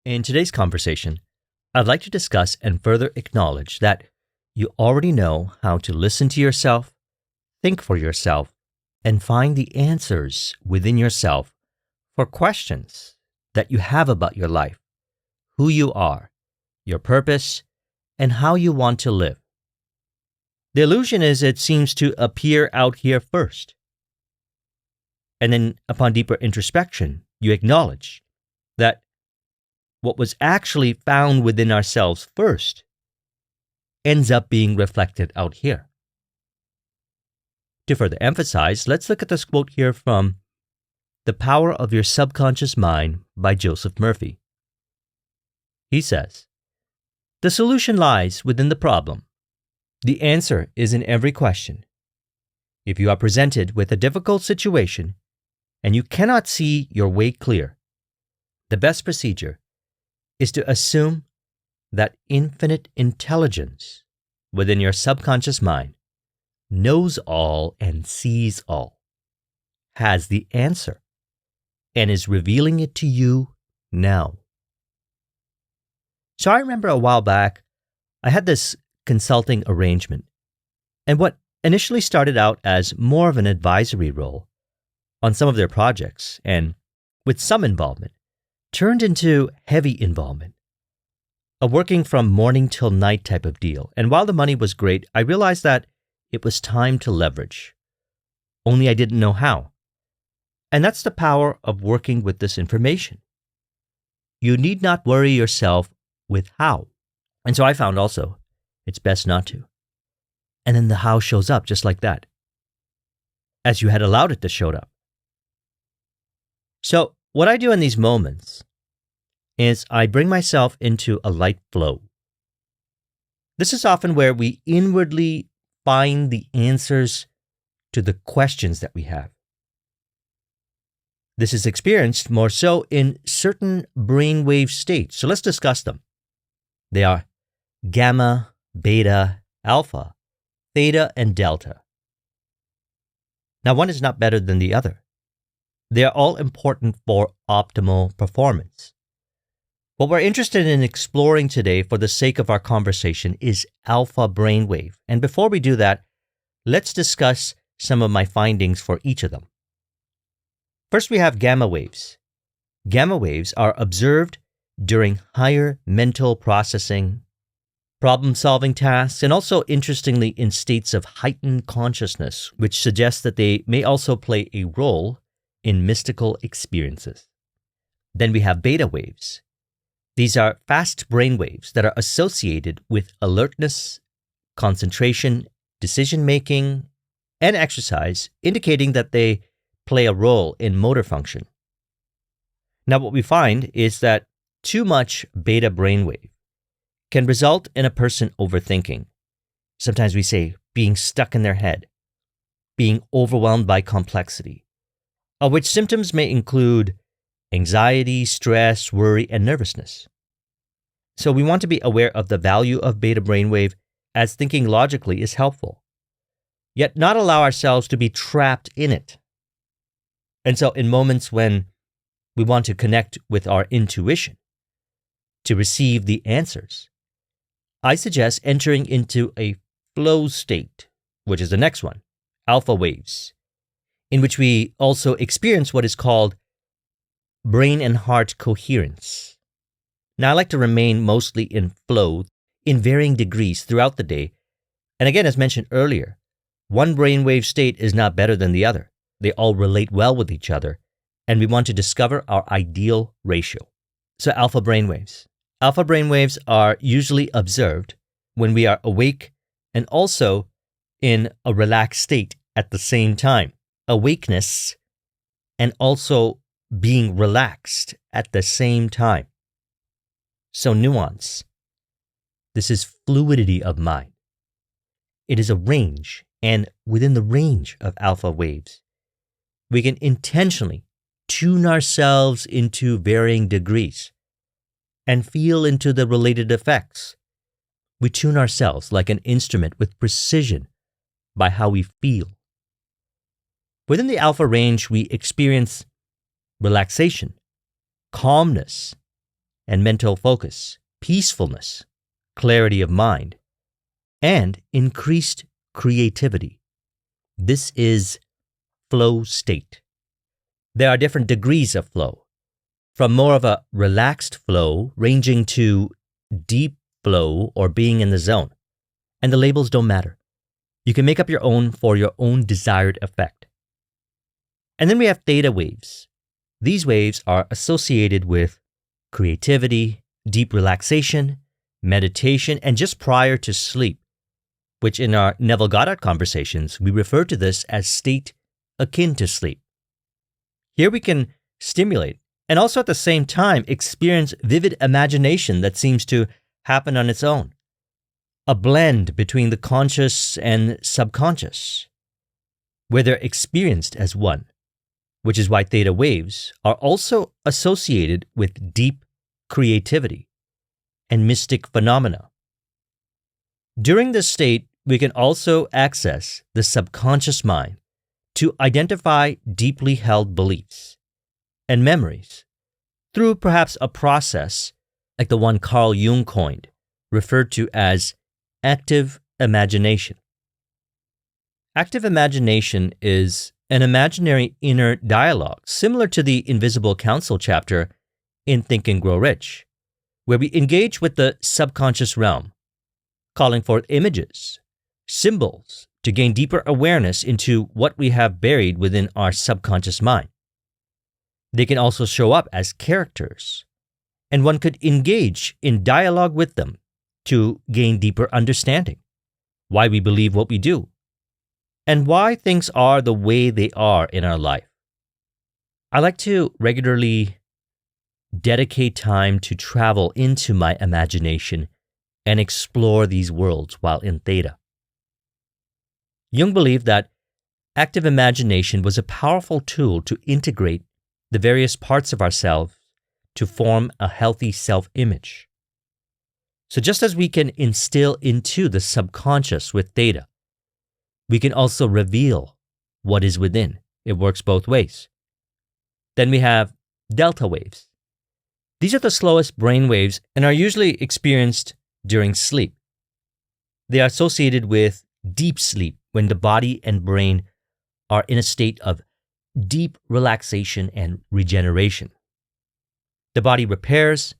In today's conversation, I'd like to discuss and further acknowledge that you already know how to listen to yourself, think for yourself, and find the answers within yourself for questions that you have about your life, who you are, your purpose, and how you want to live. The illusion is it seems to appear out here first. And then, upon deeper introspection, you acknowledge that what was actually found within ourselves first ends up being reflected out here. To further emphasize, let's look at this quote here from The Power of Your Subconscious Mind by Joseph Murphy. He says, "The solution lies within the problem. The answer is in every question. If you are presented with a difficult situation and you cannot see your way clear, the best procedure is to assume that infinite intelligence within your subconscious mind knows all and sees all, has the answer, and is revealing it to you now." So I remember a while back, I had this consulting arrangement, and what initially started out as more of an advisory role on some of their projects, and with some involvement, turned into heavy involvement, a working from morning till night type of deal. And while the money was great, I realized that it was time to leverage. Only I didn't know how. And that's the power of working with this information. You need not worry yourself with how. And so I found also, it's best not to. And then the how shows up just like that, as you had allowed it to show up. So what I do in these moments is I bring myself into a light flow. This is often where we inwardly find the answers to the questions that we have. This is experienced more so in certain brainwave states. So let's discuss them. They are gamma, beta, alpha, theta, and delta. Now, one is not better than the other. They are all important for optimal performance. What we're interested in exploring today for the sake of our conversation is alpha brainwave. And before we do that, let's discuss some of my findings for each of them. First, we have gamma waves. Gamma waves are observed during higher mental processing, problem-solving tasks, and also, interestingly, in states of heightened consciousness, which suggests that they may also play a role in mystical experiences. Then we have beta waves. These are fast brain waves that are associated with alertness, concentration, decision-making, and exercise, indicating that they play a role in motor function. Now, what we find is that too much beta brainwave can result in a person overthinking. Sometimes we say being stuck in their head, being overwhelmed by complexity, of which symptoms may include anxiety, stress, worry, and nervousness. So we want to be aware of the value of beta brainwave, as thinking logically is helpful, yet not allow ourselves to be trapped in it. And so in moments when we want to connect with our intuition to receive the answers, I suggest entering into a flow state, which is the next one, alpha waves, in which we also experience what is called brain and heart coherence. Now, I like to remain mostly in flow in varying degrees throughout the day. And again, as mentioned earlier, one brainwave state is not better than the other. They all relate well with each other, and we want to discover our ideal ratio. So alpha brainwaves. Alpha brainwaves are usually observed when we are awake and also in a relaxed state at the same time. Awakeness and also being relaxed at the same time. So nuance. This is fluidity of mind. It is a range, and within the range of alpha waves, we can intentionally tune ourselves into varying degrees and feel into the related effects. We tune ourselves like an instrument with precision by how we feel. Within the alpha range, we experience relaxation, calmness, and mental focus, peacefulness, clarity of mind, and increased creativity. This is flow state. There are different degrees of flow, from more of a relaxed flow ranging to deep flow or being in the zone. And the labels don't matter. You can make up your own for your own desired effect. And then we have theta waves. These waves are associated with creativity, deep relaxation, meditation, and just prior to sleep, which in our Neville Goddard conversations, we refer to this as state akin to sleep. Here we can stimulate and also at the same time experience vivid imagination that seems to happen on its own. A blend between the conscious and subconscious, where they're experienced as one, which is why theta waves are also associated with deep creativity and mystic phenomena. During this state, we can also access the subconscious mind to identify deeply held beliefs and memories through perhaps a process like the one Carl Jung coined, referred to as active imagination. Active imagination is an imaginary inner dialogue similar to the Invisible Council chapter in Think and Grow Rich, where we engage with the subconscious realm, calling forth images, symbols to gain deeper awareness into what we have buried within our subconscious mind. They can also show up as characters, and one could engage in dialogue with them to gain deeper understanding, why we believe what we do, and why things are the way they are in our life. I like to regularly dedicate time to travel into my imagination and explore these worlds while in theta. Jung believed that active imagination was a powerful tool to integrate the various parts of ourselves to form a healthy self-image. So just as we can instill into the subconscious with theta, we can also reveal what is within. It works both ways. Then we have delta waves. These are the slowest brain waves and are usually experienced during sleep. They are associated with deep sleep when the body and brain are in a state of deep relaxation and regeneration. The body repairs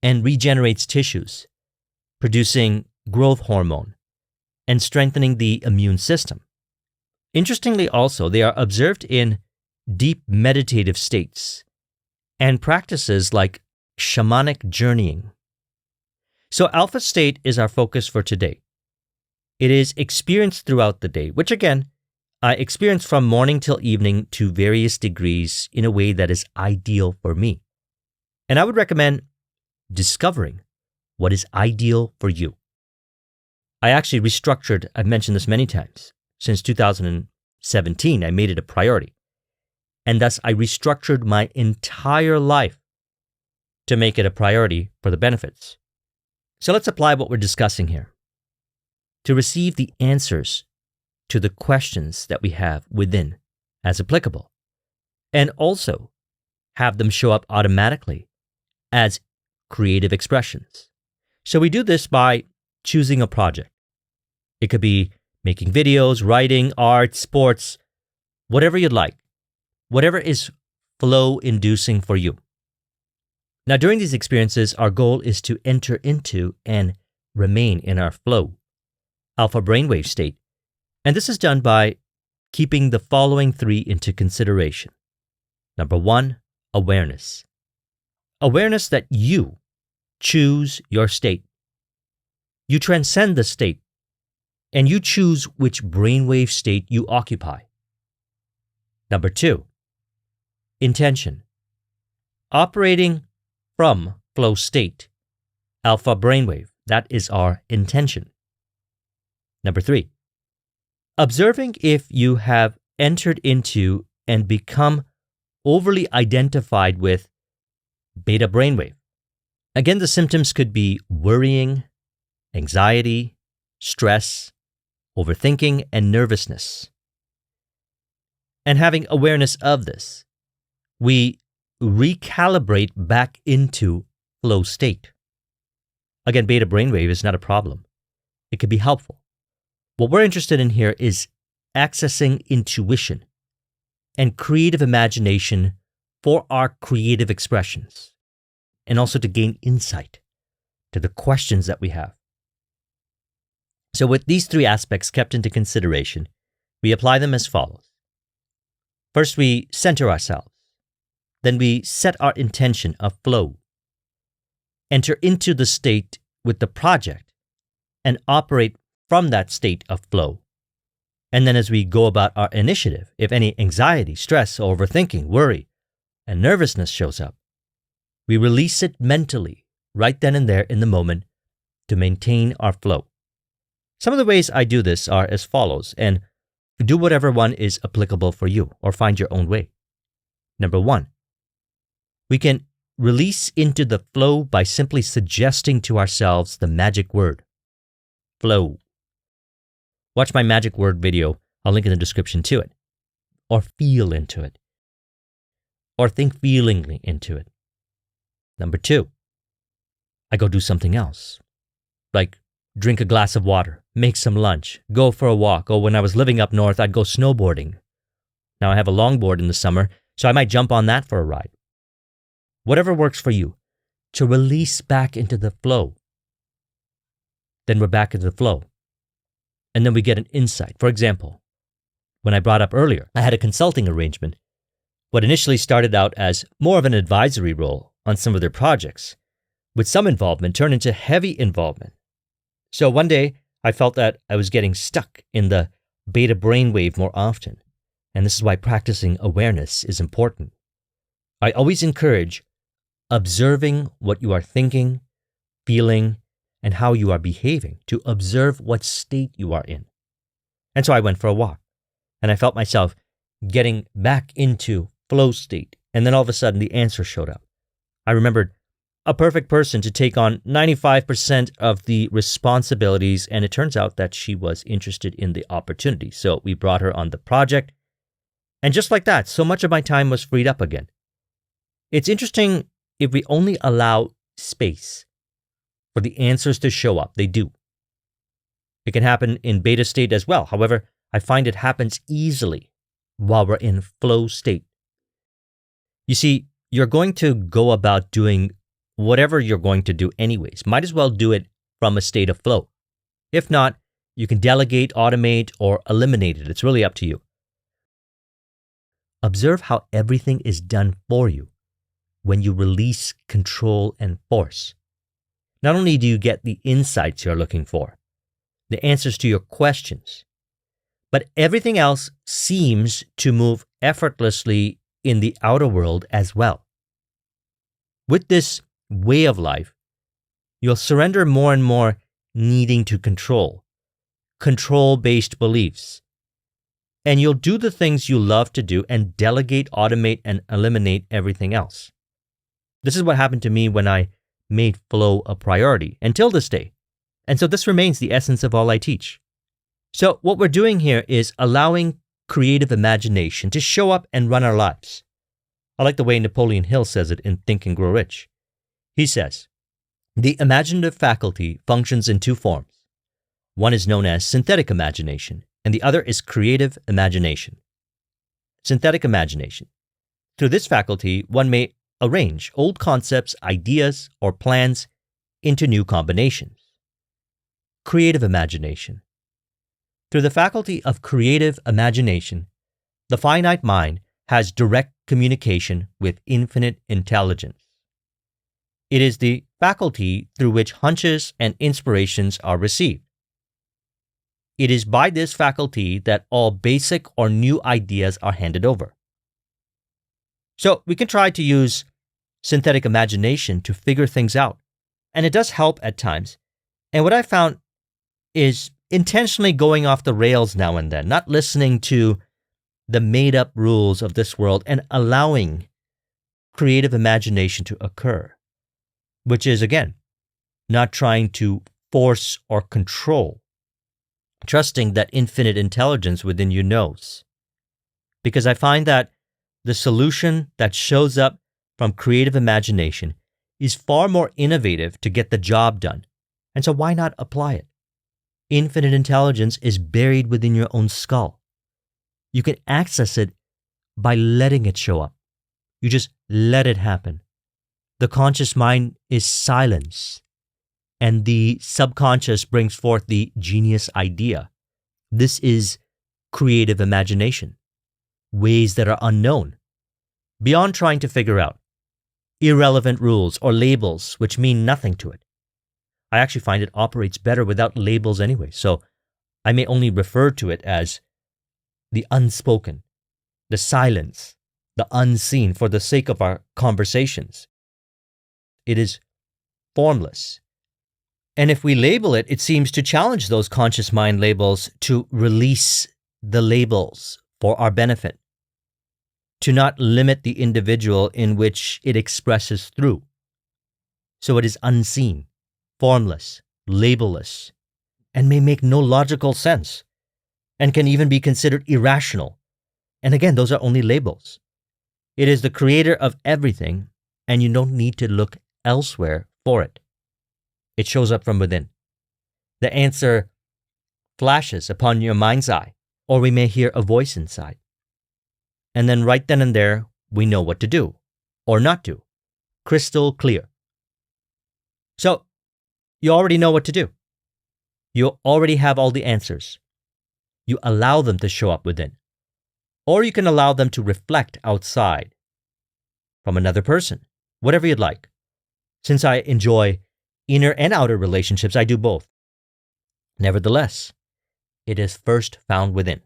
and regenerates tissues, producing growth hormone and strengthening the immune system. Interestingly also, they are observed in deep meditative states and practices like shamanic journeying. So alpha state is our focus for today. It is experienced throughout the day, which again, I experience from morning till evening to various degrees in a way that is ideal for me. And I would recommend discovering what is ideal for you. I actually restructured, I've mentioned this many times, since 2017, I made it a priority. And thus I restructured my entire life to make it a priority for the benefits. So let's apply what we're discussing here. To receive the answers to the questions that we have within as applicable, and also have them show up automatically as creative expressions. So we do this by choosing a project. It could be making videos, writing, art, sports, whatever you'd like, whatever is flow-inducing for you. Now, during these experiences, our goal is to enter into and remain in our flow, alpha brainwave state. And this is done by keeping the following three into consideration. Number one, awareness. Awareness that you choose your state. You transcend the state, and you choose which brainwave state you occupy. Number two, intention. Operating from flow state, alpha brainwave, that is our intention. Number three, observing if you have entered into and become overly identified with beta brainwave. Again, the symptoms could be worrying, anxiety, stress, overthinking, and nervousness. And having awareness of this, we recalibrate back into flow state. Again, beta brainwave is not a problem. It can be helpful. What we're interested in here is accessing intuition and creative imagination for our creative expressions, and also to gain insight to the questions that we have. So with these three aspects kept into consideration, we apply them as follows. First, we center ourselves. Then we set our intention of flow, enter into the state with the project, and operate from that state of flow. And then as we go about our initiative, if any anxiety, stress, overthinking, worry, and nervousness shows up, we release it mentally, right then and there in the moment, to maintain our flow. Some of the ways I do this are as follows, and do whatever one is applicable for you, or find your own way. Number one, we can release into the flow by simply suggesting to ourselves the magic word, flow. Watch my magic word video, I'll link in the description to it. Or feel into it. Or think feelingly into it. Number two, I go do something else. Like drink a glass of water, make some lunch, go for a walk. Or when I was living up north, I'd go snowboarding. Now I have a longboard in the summer, so I might jump on that for a ride. Whatever works for you, to release back into the flow. Then we're back into the flow. And then we get an insight. For example, when I brought up earlier, I had a consulting arrangement. What initially started out as more of an advisory role on some of their projects, with some involvement, turned into heavy involvement. So one day, I felt that I was getting stuck in the beta brainwave more often. And this is why practicing awareness is important. I always encourage observing what you are thinking, feeling, and how you are behaving, to observe what state you are in. And so I went for a walk, and I felt myself getting back into flow state, and then all of a sudden the answer showed up. I remembered a perfect person to take on 95% of the responsibilities, and it turns out that she was interested in the opportunity. So we brought her on the project, and just like that, so much of my time was freed up again. It's interesting if we only allow space for the answers to show up. They do. It can happen in beta state as well. However, I find it happens easily while we're in flow state. You see, you're going to go about doing whatever you're going to do anyways. Might as well do it from a state of flow. If not, you can delegate, automate, or eliminate it. It's really up to you. Observe how everything is done for you when you release control and force. Not only do you get the insights you're looking for, the answers to your questions, but everything else seems to move effortlessly in the outer world as well. With this way of life, you'll surrender more and more needing to control-based beliefs, and you'll do the things you love to do and delegate, automate, and eliminate everything else. This is what happened to me when I made flow a priority until this day. And so this remains the essence of all I teach. So what we're doing here is allowing creative imagination to show up and run our lives. I like the way Napoleon Hill says it in Think and Grow Rich. He says, the imaginative faculty functions in two forms. One is known as synthetic imagination, and the other is creative imagination. Synthetic imagination. Through this faculty, one may arrange old concepts, ideas, or plans into new combinations. Creative imagination. Through the faculty of creative imagination, the finite mind has direct communication with infinite intelligence. It is the faculty through which hunches and inspirations are received. It is by this faculty that all basic or new ideas are handed over. So we can try to use synthetic imagination to figure things out, and it does help at times. And what I found is intentionally going off the rails now and then, not listening to the made-up rules of this world and allowing creative imagination to occur, which is, again, not trying to force or control, trusting that infinite intelligence within you knows. Because I find that the solution that shows up from creative imagination is far more innovative to get the job done. And so why not apply it? Infinite intelligence is buried within your own skull. You can access it by letting it show up. You just let it happen. The conscious mind is silence, and the subconscious brings forth the genius idea. This is creative imagination, ways that are unknown, beyond trying to figure out irrelevant rules or labels which mean nothing to it. I actually find it operates better without labels anyway, so I may only refer to it as the unspoken, the silence, the unseen for the sake of our conversations. It is formless. And if we label it, it seems to challenge those conscious mind labels to release the labels for our benefit, to not limit the individual in which it expresses through. So it is unseen, formless, labelless, and may make no logical sense, and can even be considered irrational. And again, those are only labels. It is the creator of everything, and you don't need to look elsewhere for it. It shows up from within. The answer flashes upon your mind's eye, or we may hear a voice inside. And then right then and there, we know what to do, or not do. Crystal clear. So, you already know what to do. You already have all the answers. You allow them to show up within. Or you can allow them to reflect outside from another person, whatever you'd like. Since I enjoy inner and outer relationships, I do both. Nevertheless, it is first found within.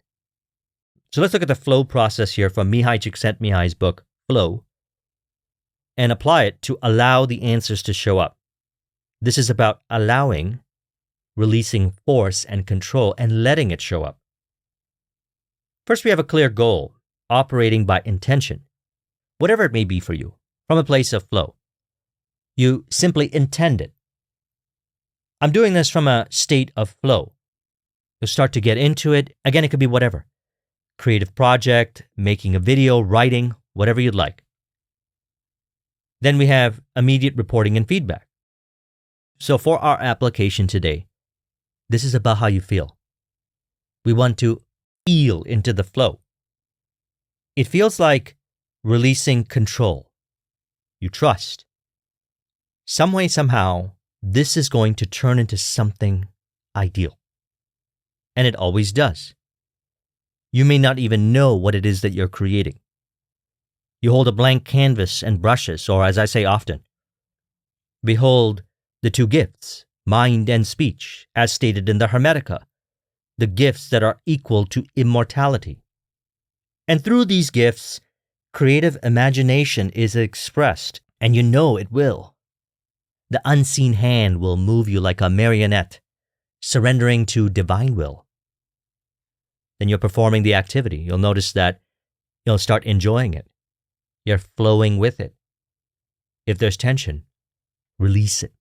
So let's look at the flow process here from Mihaly Csikszentmihalyi's book, Flow, and apply it to allow the answers to show up. This is about allowing, releasing force and control, and letting it show up. First, we have a clear goal, operating by intention, whatever it may be for you, from a place of flow. You simply intend it. I'm doing this from a state of flow. You'll start to get into it. Again, it could be whatever. Creative project, making a video, writing, whatever you'd like. Then we have immediate reporting and feedback. So for our application today, this is about how you feel. We want to feel into the flow. It feels like releasing control. You trust. Some way, somehow, this is going to turn into something ideal. And it always does. You may not even know what it is that you're creating. You hold a blank canvas and brushes, or as I say often, behold the two gifts, mind and speech, as stated in the Hermetica, the gifts that are equal to immortality. And through these gifts, creative imagination is expressed, and you know it will. The unseen hand will move you like a marionette, surrendering to divine will. Then you're performing the activity. You'll notice that you'll start enjoying it. You're flowing with it. If there's tension, release it.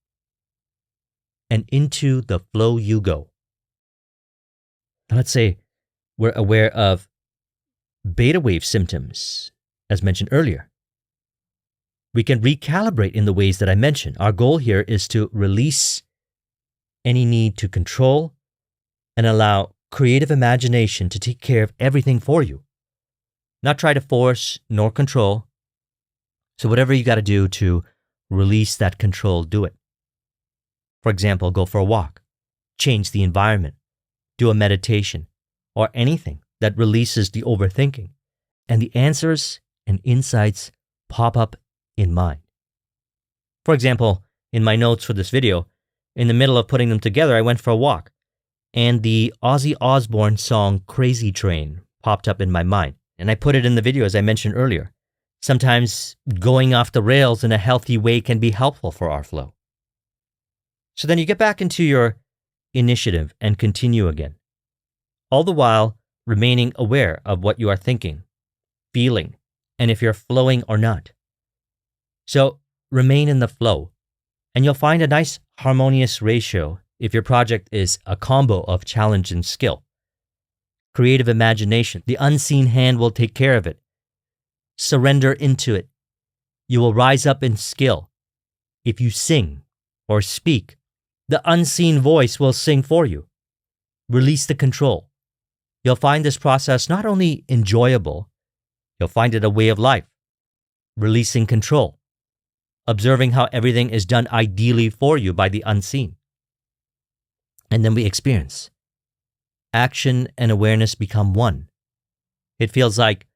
And into the flow you go. Now let's say we're aware of beta wave symptoms, as mentioned earlier. We can recalibrate in the ways that I mentioned. Our goal here is to release any need to control and allow creative imagination to take care of everything for you. Not try to force nor control. So whatever you got to do to release that control, do it. For example, go for a walk, change the environment, do a meditation, or anything that releases the overthinking, and the answers and insights pop up in mind. For example, in my notes for this video, in the middle of putting them together, I went for a walk, and the Ozzy Osbourne song Crazy Train popped up in my mind, and I put it in the video as I mentioned earlier. Sometimes going off the rails in a healthy way can be helpful for our flow. So then you get back into your initiative and continue again, all the while remaining aware of what you are thinking, feeling, and if you're flowing or not. So remain in the flow, and you'll find a nice harmonious ratio if your project is a combo of challenge and skill. Creative imagination, the unseen hand will take care of it. Surrender into it. You will rise up in skill. If you sing or speak, the unseen voice will sing for you. Release the control. You'll find this process not only enjoyable, you'll find it a way of life. Releasing control. Observing how everything is done ideally for you by the unseen. And then we experience. Action and awareness become one. It feels like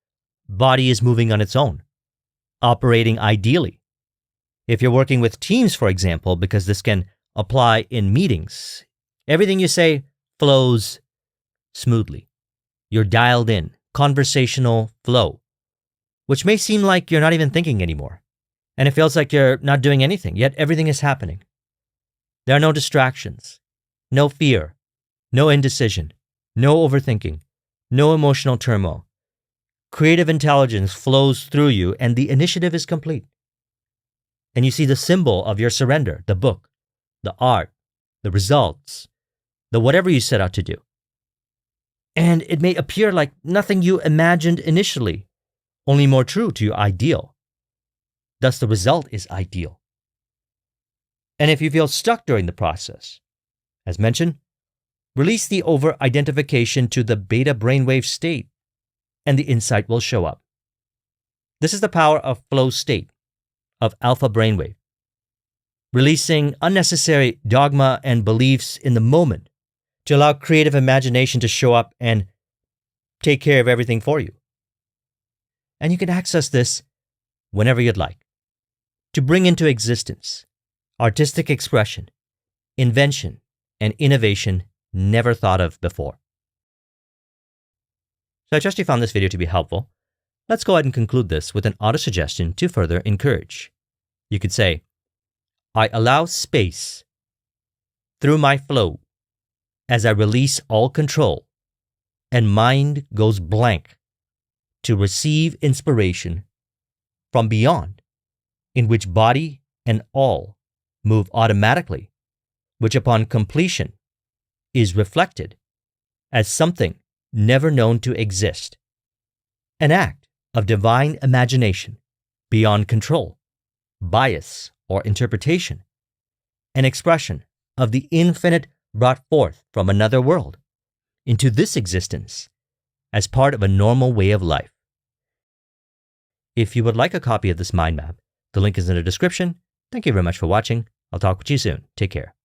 body is moving on its own, operating ideally. If you're working with teams, for example, because this can apply in meetings, everything you say flows smoothly. You're dialed in, conversational flow, which may seem like you're not even thinking anymore. And it feels like you're not doing anything, yet everything is happening. There are no distractions, no fear, no indecision, no overthinking, no emotional turmoil. Creative intelligence flows through you and the initiative is complete. And you see the symbol of your surrender, the book, the art, the results, the whatever you set out to do. And it may appear like nothing you imagined initially, only more true to your ideal. Thus, the result is ideal. And if you feel stuck during the process, as mentioned, release the over-identification to the beta brainwave state, and the insight will show up. This is the power of flow state, of alpha brainwave. Releasing unnecessary dogma and beliefs in the moment to allow creative imagination to show up and take care of everything for you. And you can access this whenever you'd like, to bring into existence artistic expression, invention, and innovation never thought of before. So I trust you found this video to be helpful. Let's go ahead and conclude this with an auto-suggestion to further encourage. You could say, I allow space through my flow as I release all control and mind goes blank to receive inspiration from beyond, in which body and all move automatically, which upon completion is reflected as something never known to exist, an act of divine imagination beyond control, bias, or interpretation, an expression of the infinite brought forth from another world into this existence as part of a normal way of life. If you would like a copy of this mind map, the link is in the description. Thank you very much for watching. I'll talk with you soon. Take care.